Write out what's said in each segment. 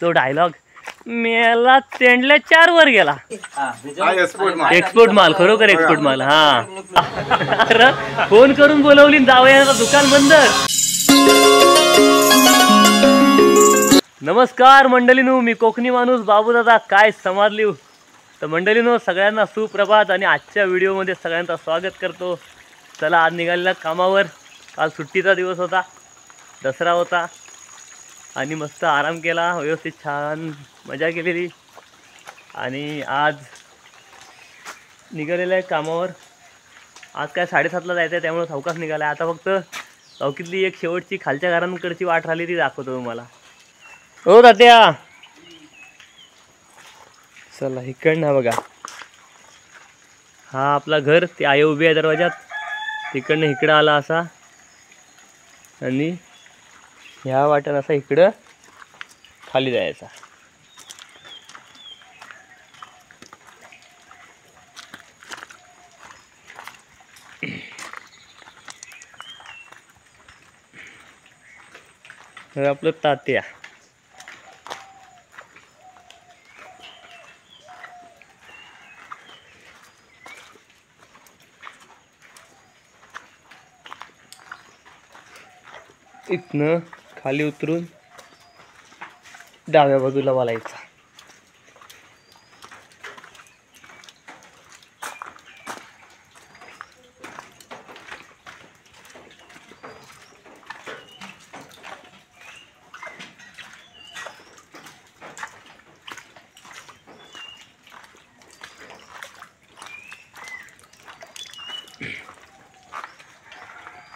तो डायलॉग मेला तेंडल्या 4 वर गेला. एक्सपोर्ट माल, खरोखर एक्सपोर्ट माल. हा अरे फोन करून बोलवली जावयाचं दुकान बंद. नमस्कार मंडळीनो, मी कोकणी माणूस बाबू दादा. काय समाजली तर मंडळीनो, सगळ्यांना सुप्रभात आणि आजच्या व्हिडिओमध्ये सगळ्यांचं स्वागत करतो. चला आज निघालेला कामावर. काल सुट्टीचा दिवस होता, दसरा होता आणि मस्त आराम केला, व्यवस्थित छान मजा केलेली. आणि आज निघालेलं आहे कामावर. आज काय 7:30ला जायचं आहे, त्यामुळे सावकाश निघाला आहे. आता फक्त चौकीतली एक शेवटची खालच्या घरांकडची वाट राहिली, ती दाखवतो तुम्हाला. हो तात्या, चला इकडनं बघा. हा आपला घर, ते आई उभी आहे दरवाजात. तिकडनं इकडं आला असा आणि ह्या वाटण असा इकडं खाली जायचा. तर आपलं तात्या. इथनं खाली उतरून डाव्या बाजूला वळायचा.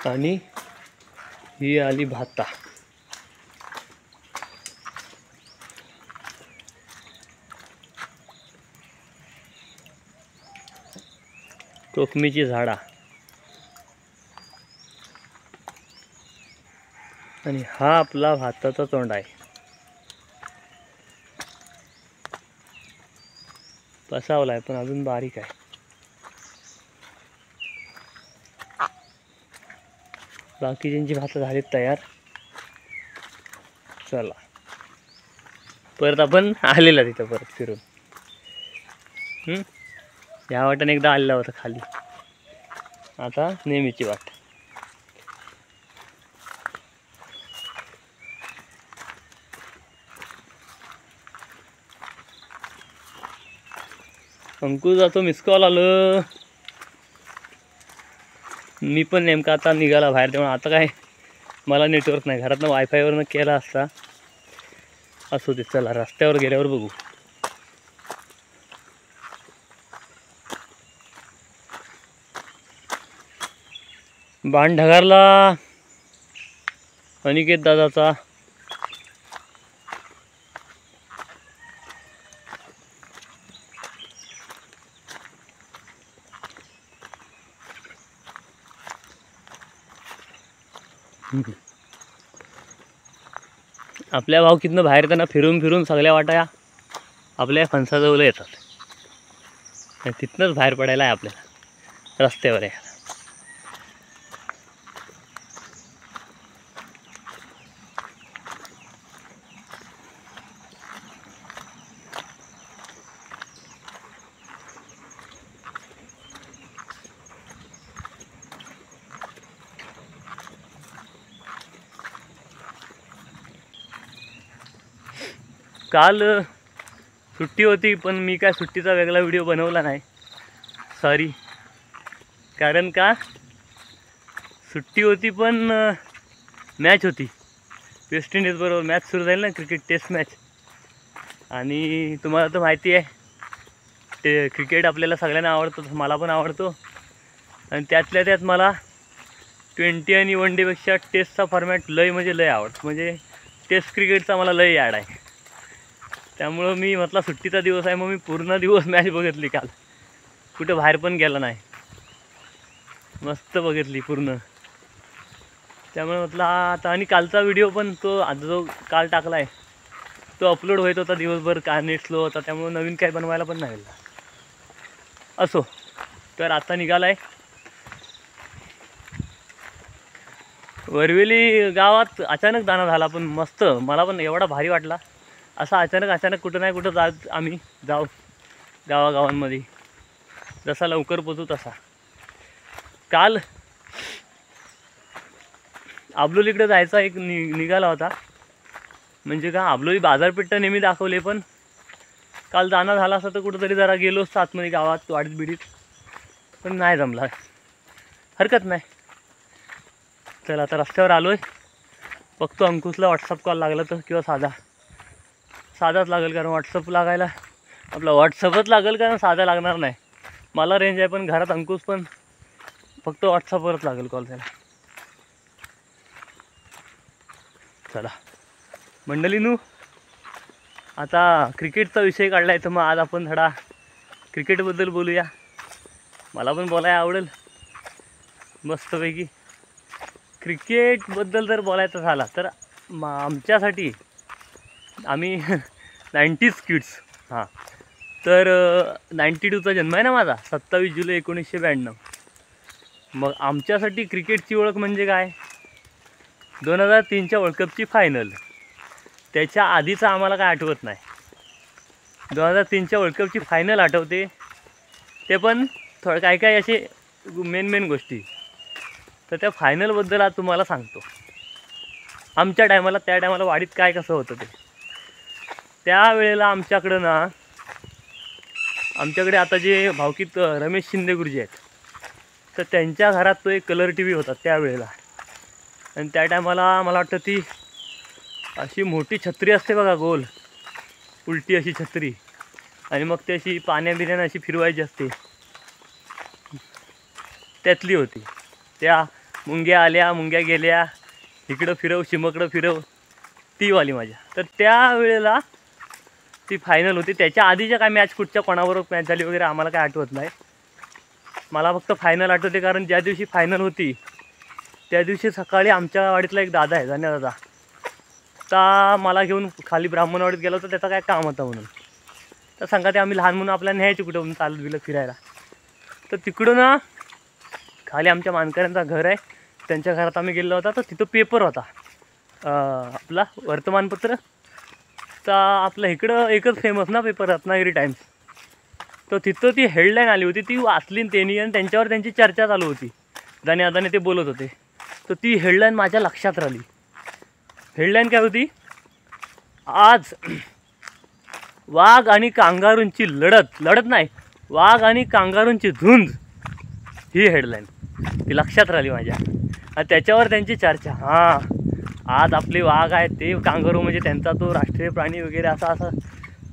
आणि ही आली भाता. कोकमीची झाडा. आणि हा आपला भाताचा तोंड आहे. पसावलाय पण अजून बारीक आहे. बाकीच्यांची भातं झालीत तयार. चला परत आपण आलेला तिथं परत फिरून. ह्या वाटेने एकदा आलेला होता खाली, आता नेहमीची वाट. अंकुश जातो, मिस कॉल आलं. मी पण नेमका आता निघाला बाहेर, तेव्हा आता काय मला नेटवर्क नाही. घरातनं वायफायवरनं केला असता. असू दे, चला रस्त्यावर गेल्यावर बघू. बाण ढगारला अनिकेत दादाचा. आपल्या भावकीतनं बाहेर त्यांना फिरून फिरून सगळ्या वाटा आपल्या फणसाजवळ येतात. आणि तिथनंच बाहेर पडायला आहे आपल्याला, रस्त्यावर आहे. काल सुट्टी होती, पण मी काय सुट्टीचा वेगळा व्हिडिओ बनवला नाही, सॉरी. कारण का सुट्टी होती पण मॅच होती, वेस्ट इंडिज बरोबर मॅच सुरू झाली ना, क्रिकेट टेस्ट मॅच. आणि तुम्हाला तर माहिती आहे, ते क्रिकेट आपल्याला सगळ्यांना आवडतो, मला पण आवडतो. आणि त्यातल्या त्यात मला 20 आणि 1 डेपेक्षा टेस्टचा फॉर्मॅट लय म्हणजे लय आवडतो. म्हणजे टेस्ट क्रिकेटचा मला लय याड आहे. त्यामुळं मी म्हटलं सुट्टीचा दिवस आहे, मग मी पूर्ण दिवस मॅच बघितली काल. कुठं बाहेर पण गेला नाही, मस्त बघितली पूर्ण. त्यामुळे म्हटलं आता. आणि कालचा व्हिडिओ पण तो आता जो काल टाकला आहे तो अपलोड होत होता दिवसभर, का नेट स्लो होता, त्यामुळे नवीन काय बनवायला पण नाही गेला. असो, तर आता निघाला आहे वरवेली गावात. अचानक दाना झाला, पण मस्त, मला पण एवढा भारी वाटला. असं अचानक कुठं नाही कुठं आम्ही जाऊ गावागावांमध्ये, जसा लवकर पोचू तसा. काल आबलोलीकडे जायचा एक निघाला होता. म्हणजे का आबलोली बाजारपेठ तर नेहमी दाखवले, पण काल जाणं झाला असं तर कुठंतरी जरा गेलोच आतमध्ये गावात वाडीत बिडीत, पण नाही जमला. हरकत नाही. चला आता रस्त्यावर आलो आहे. बघतो अंकुशला व्हॉट्सअप कॉल लागला तर, किंवा साधाच लागेल, कारण व्हॉट्सअप लागायला आपला व्हॉट्सअपच लागेल, कारण साधा लागणार नाही. मला रेंज आहे पण घरात अंकुश, पण फक्त व्हॉट्सअपवरच लागेल कॉल त्याला. चला मंडळींनो, आता क्रिकेटचा विषय काढला आहे तर मग आज आपण थोडा क्रिकेटबद्दल बोलूया. मला पण बोलायला आवडेल मस्तपैकी. क्रिकेटबद्दल जर बोलायचं झाला तर आमच्यासाठी, आम्ही 90s किड्स. हां, तर 92चा जन्म आहे ना माझा, 27 जुलै 1992. मग आमच्यासाठी क्रिकेटची ओळख म्हणजे काय, 2003च्या वर्ल्ड कपची फायनल. त्याच्या आधीचं आम्हाला काय आठवत नाही. 2003च्या वर्ल्ड कपची फायनल आठवते, ते पण थोडं काय असे मेन गोष्टी. तर त्या फायनलबद्दल आज तुम्हाला सांगतो. आमच्या टायमाला, त्या टायमाला वाडीत काय कसं होतं ते. त्यावेळेला आमच्याकडे आता जे भावकीत रमेश शिंदे गुरुजी आहेत, तर त्यांच्या घरात तो एक कलर TV होता त्यावेळेला. आणि त्या टायमाला मला वाटतं ती अशी मोठी छत्री असते बघा, गोल उलटी अशी छत्री, आणि मग ती अशी पाण्याबिण्याने अशी फिरवायची असते, त्यातली होती. त्या मुंग्या आल्या मुंग्या गेल्या, इकडं फिरव चिमकडं फिरव, ती वाली माझ्या. तर त्यावेळेला ती फायनल होती. त्याच्या आधीच्या काय मॅच कुठच्या कोणाबरोबर मॅच झाली वगैरे आम्हाला काय आठवत नाही. मला फक्त फायनल आठवते, कारण ज्या दिवशी फायनल होती त्या दिवशी सकाळी आमच्या वाडीतला एक दादा आहे, जाण्या दादा, तर मला घेऊन खाली ब्राह्मणवाडीत गेलो होतो. त्याचं काय काम होतं म्हणून, तर सांगा आम्ही लहान म्हणून आपल्याला न्यायचे कुठं चालत बिलत फिरायला. तर तिकडून खाली आमच्या मानकऱ्यांचा घर आहे, त्यांच्या घरात आम्ही गेलो होता. तर तिथं पेपर होता, आपला वर्तमानपत्र. तर आपलं इकडं एकच फेमस ना पेपर, रत्नागिरी टाइम्स. तर तिथं ती हेडलाईन आली होती, ती वाचली त्यांनी, आणि त्यांच्यावर त्यांची चर्चा चालू होती. दाने ते बोलत होते. तर ती हेडलाईन माझ्या लक्षात राहिली. हेडलाईन काय होती, आज वाघ आणि कांगारूंची लढत नाही, वाघ आणि कांगारूंची झुंज, ही हेडलाईन ती लक्षात राहिली माझ्या. आणि त्याच्यावर त्यांची चर्चा, हां आज आपले वाघ आहेत, ते कांगारू म्हणजे त्यांचा तो राष्ट्रीय प्राणी वगैरे असं.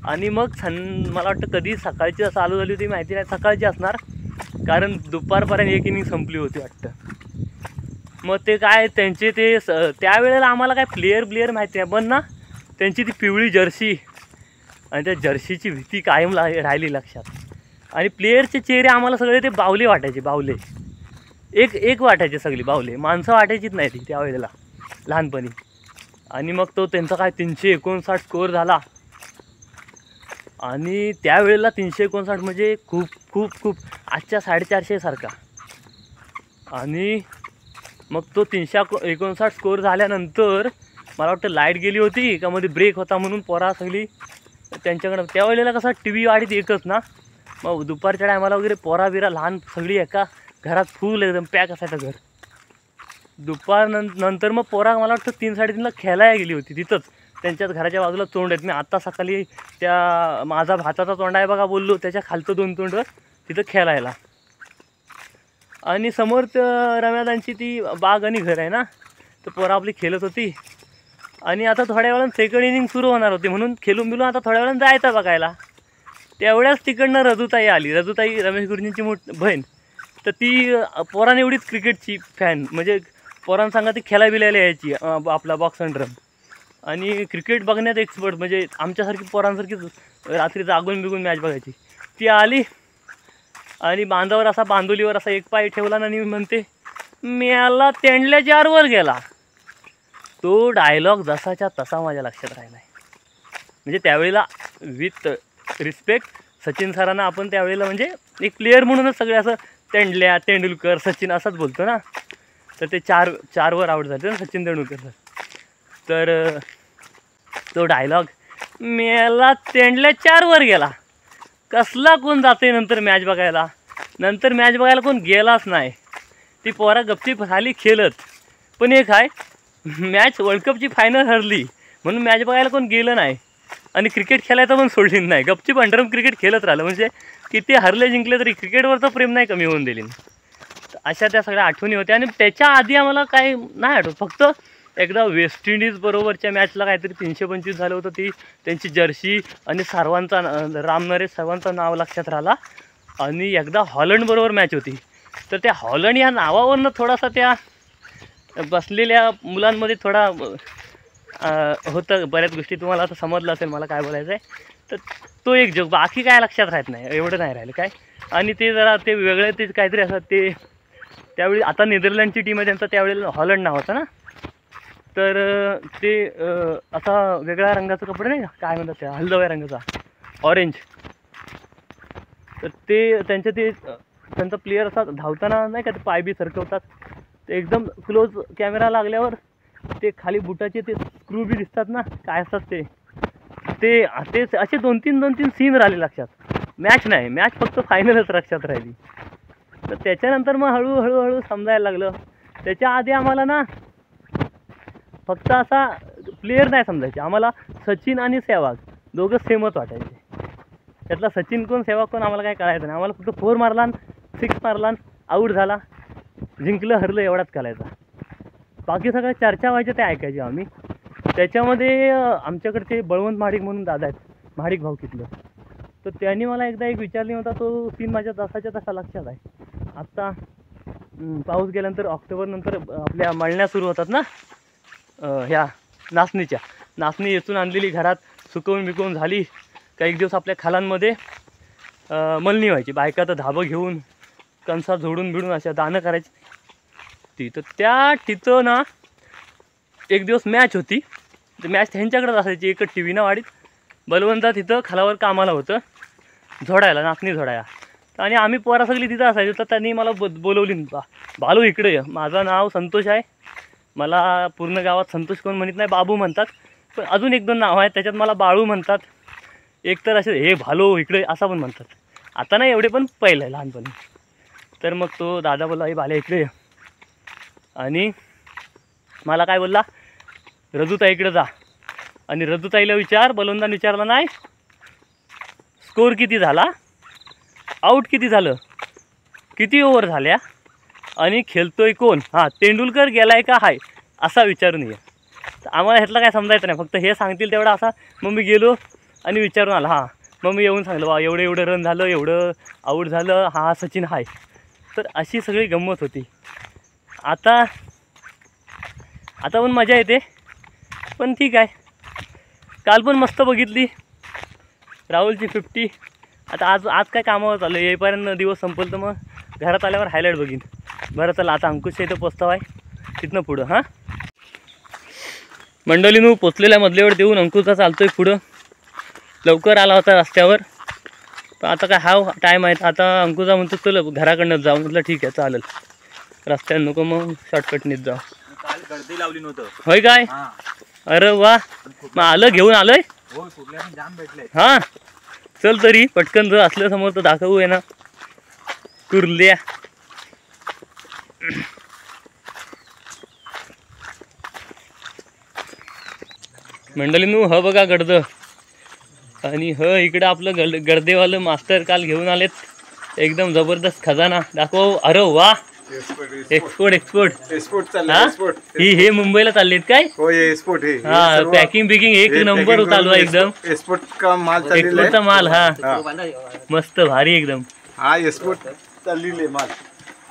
आणि मग मला वाटतं कधी सकाळची चालू झाली होती माहिती नाही, सकाळची असणार, कारण दुपारपर्यंत एक इनिंग संपली होती वाटतं. मग ते काय त्यांचे ते त्यावेळेला आम्हाला काय प्लेयर माहिती नाही, पण ना त्यांची ती पिवळी जर्सी आणि त्या जर्सीची भीती कायम राहिली लक्षात. आणि प्लेयरचे चेहरे आम्हाला सगळे ते बावले वाटायचे, बावले एक वाटायचे, सगळी बावले, माणसं वाटायचीच नाही ती त्यावेळेला लहानपणी. आणि मग तो त्यांचा काय 359 स्कोअर झाला. आणि त्यावेळेला 359 म्हणजे खूप आजच्या 450 सारखा. आणि मग तो 359 स्कोअर झाल्यानंतर मला वाटतं लाईट गेली होती का, मध्ये ब्रेक होता म्हणून पोरा सगळी त्यांच्याकडं. त्यावेळेला कसा TV वाडीत एकच ना, मग दुपारच्या टायमाला वगैरे पोरा बिरा लहान सगळी एका घरात फुल एकदम पॅक असायचं घर. नंतर मग पोरा मला वाटतं 3-3:30ला खेळायला गेली होती तिथंच, त्यांच्याच घराच्या बाजूला तोंड आहेत. मी आत्ता सकाळी त्या माझा भाताचा तोंड आहे बघा बोललो, त्याच्या खालचं 2 तोंड तिथं खेळायला. आणि समोर रम्यादांची ती बाग आणि घर आहे ना, तर पोरा आपली खेळत होती. आणि आता थोड्या वेळानं सेकंड इनिंग सुरू होणार होती, म्हणून खेळून बिलून आता थोड्या वेळानं जायचं बघायला. त्यावेळेस तिकडनं रजुताई आली, रजुताई रमेश गुरुजींची बहीण. तर ती पोराने एवढीच क्रिकेटची फॅन, म्हणजे पोरांना ती खेळायला बिलायला यायची, आपला बॉक्स अँड ड्रम. आणि क्रिकेट बघण्यात एक्सपर्ट, म्हणजे आमच्यासारखी पोरांसारखीच रात्री जागून बिगून मॅच बघायची. ती आली आणि बांधोलीवर असा एक पाय ठेवला आणि म्हणते, मेला तेंडल्या 4 वर गेला. तो डायलॉग जसाच्या तसा माझ्या लक्षात राहिला आहे. म्हणजे त्यावेळेला विथ रिस्पेक्ट सचिन सरांना आपण त्यावेळेला म्हणजे एक प्लेअर म्हणूनच सगळे असं तेंडल्या, तेंडुलकर, सचिन असंच बोलतो ना. तर ते 4 वर आऊट झाले ना सचिन तेंडुलकर सर. तर तो डायलॉग मेला तेंडल्या 4 वर गेला. कसला कोण जाते नंतर मॅच बघायला. नंतर मॅच बघायला कोण गेलाच नाही. ती पोरा गपचीप खाली खेळत. पण एक आहे, मॅच वर्ल्ड कपची फायनल हरली म्हणून मॅच बघायला कोण गेलं नाही आणि क्रिकेट खेळायचं पण सोडली नाही. गपचीप अंडरम क्रिकेट खेळत राहिलं. म्हणजे किती हरले जिंकले तरी क्रिकेटवरचं प्रेम नाही कमी होऊन दिली. अशा त्या सगळ्या आठवणी होत्या. आणि त्याच्या आधी आम्हाला काय नाही आठवत. फक्त एकदा वेस्ट इंडिज बरोबरच्या मॅचला काहीतरी 325 झालं होतं. ती त्यांची जर्सी आणि सर्वांचा राम नरेश सर्वांचं नाव लक्षात राहिला. आणि एकदा हॉलंड बरोबर मॅच होती. तर त्या हॉलंड या नावावरनं थोडासा त्या बसलेल्या मुलांमध्ये थोडा होतं. बऱ्याच गोष्टी तुम्हाला आता समजलं असेल मला काय बोलायचं आहे. तर तो एक जोक, बाकी काय लक्षात राहत नाही, एवढं नाही राहिलं काय. आणि ते जरा ते वेगळे ते काहीतरी असं ते त्यावेळी, आता नेदरलँडची टीम आहे त्यांचा, त्यावेळेला हॉलंड नाव होतं ना. तर ते असा वेगळ्या रंगाचा कपडे नाही का, काय म्हणतात त्या हलदव्या रंगाचा, ऑरेंज. तर ते त्यांचा प्लेयर असा धावताना नाही का ते पाय बी सरकवतात. ते एकदम क्लोज कॅमेरा लागल्यावर ते खाली बुटाचे ते स्क्रू बी दिसतात ना, काय असतात ते ते असे 2-3 सीन राहिले लक्षात. मॅच नाही, मॅच फक्त फायनलच लक्षात राहिली. तर त्याच्यानंतर मग हळूहळू समजायला लागलं. त्याच्या आधी आम्हाला ना फक्त असा प्लेयर नाही समजायचे. आम्हाला सचिन आणि सेहवाग दोघं सेमच वाटायचे. त्यातला सचिन कोण सेहवाग कोण आम्हाला काय कळायचं नाही. आम्हाला फक्त 4 मारला, 6 मारला, आऊट झाला, जिंकलं हरलं एवढाच कळायचा. बाकी सगळ्या चर्चा व्हायच्या ते ऐकायचे आम्ही. त्याच्यामध्ये आमच्याकडचे बळवंत महाडिक म्हणून दादा आहेत, महाडिक भाऊ तिथलं. तर त्यांनी मला एकदा एक विचारले होता. तो सीन माझ्या तसा लक्षात आहे. आत्ता पाऊस गेल्यानंतर ऑक्टोबरनंतर आपल्या मळण्या सुरू होतात ना, ह्या नाचणी येचून आणलेली घरात सुकवून बिकवून झाली. काही दिवस आपल्या खालांमध्ये मळणी व्हायची. बायका तर धाबं घेऊन कणसा झोडून बिडून अशा दाणं करायची ती. तर तिथं ना एक दिवस मॅच होती. तर मॅच त्यांच्याकडेच असायची. एक TV ना वाडीत बलवंता तिथं खालावर कामाला होतं झोडायला, नाचणी झोडायला. आणि आम्ही पोरा सगळी तिथं असायचो. तर त्यांनी मला बोलवली, बालू इकडे ये, माझं नाव संतोष आहे, मला पूर्ण गावात संतोष कोण म्हणत नाही, बाबू म्हणतात. पण अजून 1-2 नाव आहेत, त्याच्यात मला बाळू म्हणतात. एक तर असे हे भालो इकडे असं पण म्हणतात. आता नाही एवढे, पण पहिलं लहानपणी. तर मग तो दादा बोलला, हे भाले इकडे ये. आणि मला काय बोलला, रजूताई इकडे जा. आणि रजूताईला बलवंताने विचारला नाही स्कोर किती झाला, आऊट किती झालं, किती ओव्हर झाल्या आणि खेळतोय कोण, हां तेंडुलकर गेलाय का हाय, असा विचारून ये. तर आम्हाला ह्यातलं काय समजायचं नाही, फक्त हे सांगतील तेवढा असा. मग मी गेलो आणि विचारून आला. हां मग मी येऊन सांगलो, एवढं रन झालं, एवढं आऊट झालं, हा सचिन हाय. तर अशी सगळी गंमत होती. आता पण मजा येते. पण ठीक आहे, काल पण मस्त बघितली राहुलची 50. आता आज काय कामावर चाललं, येईपर्यंत दिवस संपल तर मग घरात आल्यावर हायलाईट बघीन. बरं चला, आता अंकुशच्या इथं पोचताव आहे, तिथनं पुढं. हां मंडळीनं पोचलेल्या मधल्यावर देऊन अंकुशचा चालतोय पुढं. लवकर आला होता रस्त्यावर, पण आता काय हा टाईम आहे. आता अंकुशा म्हणतो चल घराकडनं जाऊ. म्हटलं ठीक आहे चालेल, रस्त्यानं नको, मग शॉर्टकटनीच जाऊ. काल गर्दी लावली नव्हतं होय काय. अरे वा, मग घेऊन आलोय. हां चल तरी पटकन जर असलं समोर तर दाखवू आहे ना कुर्ल्या. मंडळींनो ह बघा गर्द. आणि इकडं आपलं गर्देवालं मास्टर काल घेऊन आलेत. एकदम जबरदस्त खजाना दाखव. अरे वा, एक्सपोर्ट हे मुंबईला चाललेत काय. हा पॅकिंग बिकिंग एक नंबर चालू आहे एकदम. एक्सपोर्टचा माल. हा मस्त भारी एकदम. हा एक्सपोर्ट चाललेले माल.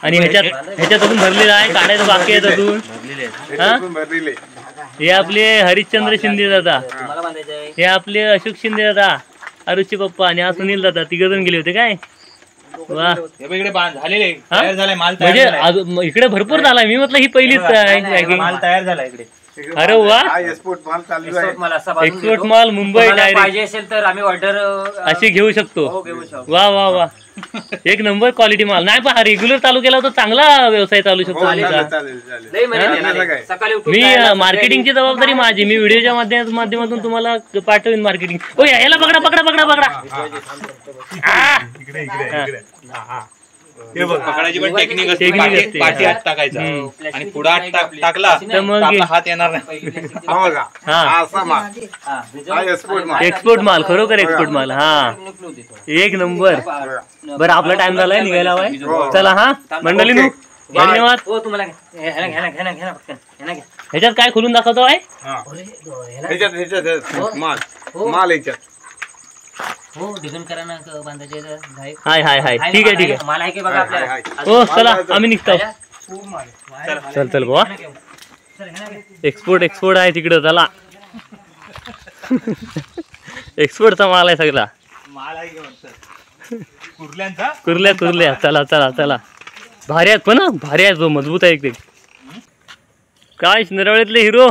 आणि ह्याच्यातून भरलेला आहे, काढायचं बाकी आहे अजून. हे आपले हरिश्चंद्र शिंदे दादा, हे आपले अशोक शिंदे दादा, अरुषचे पप्पा आणि हा सुनील दादा, 3 जण गेले होते काय. वा म्हणजे इकडे भरपूर झालाय. मी म्हटलं ही पहिलीच माल तयार झाला इकडे. अरे वा, एक्सपोर्ट माल मुंबई डायरेक्ट पाहिजे असेल तर आम्ही ऑर्डर अशी घेऊ शकतो. वा वा वा, एक नंबर क्वालिटी माल. नाही पण हा रेग्युलर चालू केला तर चांगला व्यवसाय चालू शकतो अलीचा. लय महिने येणार आहे. सकाळी उठून मी जायला मार्केटिंगची जबाबदारी माझी. मी व्हिडिओच्या माध्यमातून तुम्हाला पाठवेन मार्केटिंग. ओ याला पकडा पकडा पकडा पकडा. पकडायची पण टेक्निक असते. टेक्निक असते. पाठी हात टाकायचा आणि पुढे हात टाकला तर मग आपला हात येणार नाही. एक्सपोर्ट माल, खरोखर एक्सपोर्ट माल. हा एक नंबर. बरं आपला टाइम झालाय, निघायला हवाय. चला हा मंडळी नु धन्यवाद. हो तुम्हाला घ्या पटकन ह्याच्यात काय खोलून दाखवतो आहे? माल याच्यात हो डिझाईन करा ना बांधायचे. हाय हाय हाय ठीक आहे ठीक आहे. मला आहे की बघा आपल्याला. हो चला आम्ही निघतो. चल चल बुवा. एक्सपोर्ट आहे तिकडं. चला एक्सपोर्टचा माल आहे सगळा. माल आहे कुर्ल्यांचा. कुर्ल्या. चला चला चला. भारी आहेत पण भारी आहे. जो मजबूत आहे एकदम. काय नरवळ्यातले हिरो.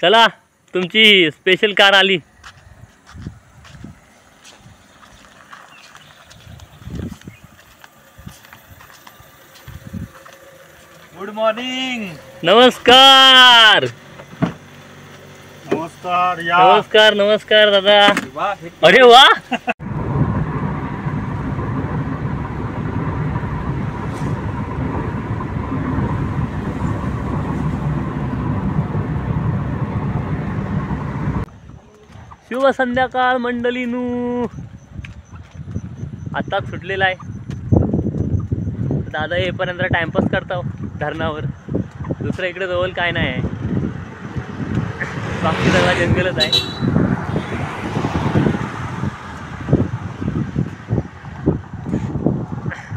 चला तुमची स्पेशल कार आली. Good morning. नमस्कार नमस्कार. या नमस्कार नमस्कार दादा. वा, हे अरे वा. शुभ संध्याकाळ मंडळीनू. आताच सुटलेला आहे. दादा येईपर्यंत टाइमपास करता धरणावर. दुसरं इकडे जवळ काय नाही आहे. बाकी सगळा जंगलच आहे.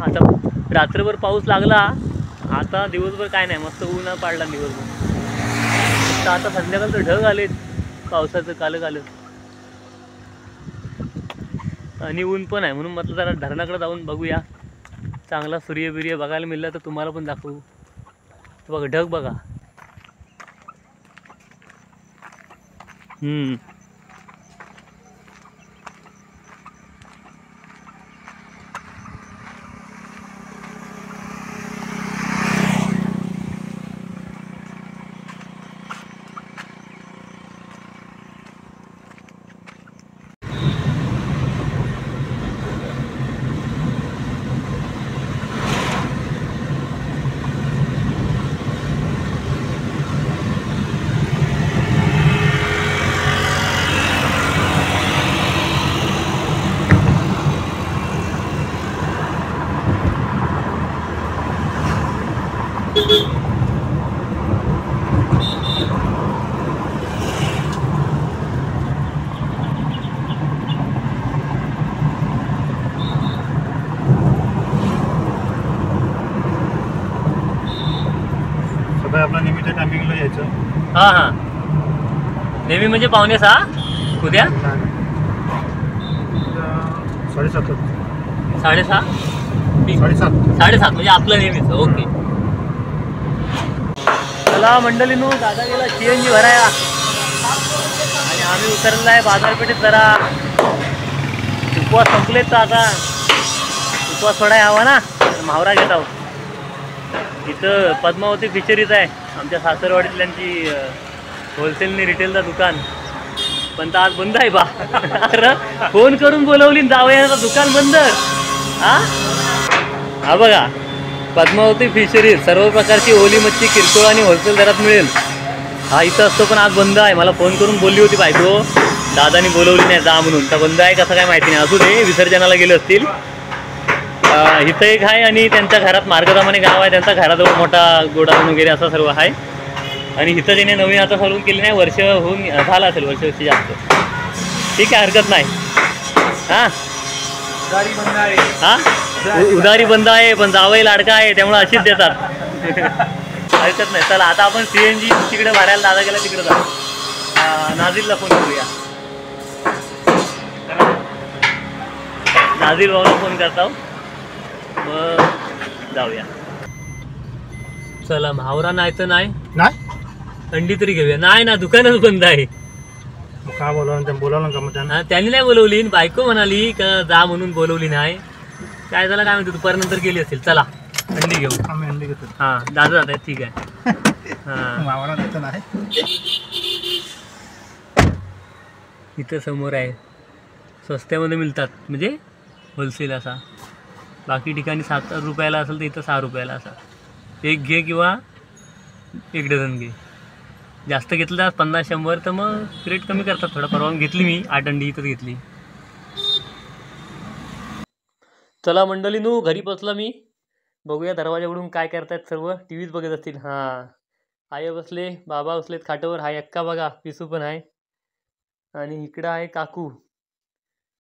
आता रात्रभर पाऊस लागला. आता दिवसभर काय नाही, मस्त ऊन पाडला दिवसभर. फक्त आता संध्याकाळचं ढग आलेत पावसाचं काल आणि ऊन पण आहे. म्हणून म्हटलं जरा धरणाकडे जाऊन बघूया. चांगला सूर्यबिर्य बघायला मिळला तर तुम्हाला पण दाखवू. बघा ढग बघा. आपला नेहमीच्या टायमिंगला यायचं. हां नेहमी म्हणजे 5:45 उद्या 7:30. 7:30 7:30 म्हणजे आपलं नेहमीच. ओके चला मंडळीनू. दादा गेला CNG भराया आणि आम्ही उतरलेला आहे बाजारपेठेत. जरा उपवास संपलेत तर आता उपवास सोडाय हवा ना, मावरा घेत आहोत. इथं पद्मावती फिशरीज आहे आमच्या सासरवाडीतल्यांची होलसेलने रिटेलचं दुकान. पण तर आज बंद आहे बा. अरे फोन करून बोलवली जावं दुकान बंद. हा बघा पद्मावती फिशरीज. सर्व प्रकारची ओली मच्छी किरकोळ आणि होलसेल दरात मिळेल. हा इथं असतो पण आज बंद आहे. मला फोन करून बोलली होती बायको, दादानी बोलवली नाही जा म्हणून. तर बंद आहे कसं काय माहिती नाही. असू दे, विसर्जनाला गेले असतील. इथं एक आहे आणि त्यांच्या घरात मार्गदामाने गाव आहे. त्यांचा घराजवळ मोठा गोडाऊन वगैरे असं सर्व आहे. आणि इथं त्याने नवीन आता चालू केली नाही. वर्ष होऊन झालं असेल, वर्षापेक्षा जास्त. ठीक आहे हरकत नाही. हां उधारी बंद आहे पण जावई लाडका आहे त्यामुळे अशीच देतात. हरकत नाही. चला आता आपण CNG तिकडे भरायला दादा गेला तिकडे जाऊ. नाझीलला फोन करूया. नाझील भाऊला फोन करता मग जाऊया. चला मावरा नाही तर नाही नाही अंडी तरी घेऊया. नाही ना दुकानच बंद आहे. मग का बोलावलं का मग त्यांना? हा त्यांनी नाही बोलवली, बायको म्हणाली का जा म्हणून बोलवली नाही. काय झालं काय म्हणते, दुपारनंतर गेली असेल. चला अंडी घेऊ. आम्ही अंडी घेतो. हा दादा जात आहेत, ठीक आहे. हा मावाला जायचं नाही. इथं समोर आहे, स्वस्त्यामध्ये मिळतात म्हणजे होलसेल असा. बाकी ठिकाणी 7 रुपयाला असेल तर इथं 6 रुपयाला असा. एक घे किंवा 1 डझन घे. जास्त घेतलं तर 50-100 तर मग रेट कमी करतात थोडा. परवा घेतली मी 8 अंडी इथंच घेतली. चला मंडळींनो, घरी पोचला मी. बघूया दरवाजाकडून काय करतायत सर्व. टी व्हीच बघत असतील. हां, आई बसले, बाबा बसलेत खाटावर. हा एक्का बघा, पिसू पण आहे. आणि इकडं आहे काकू.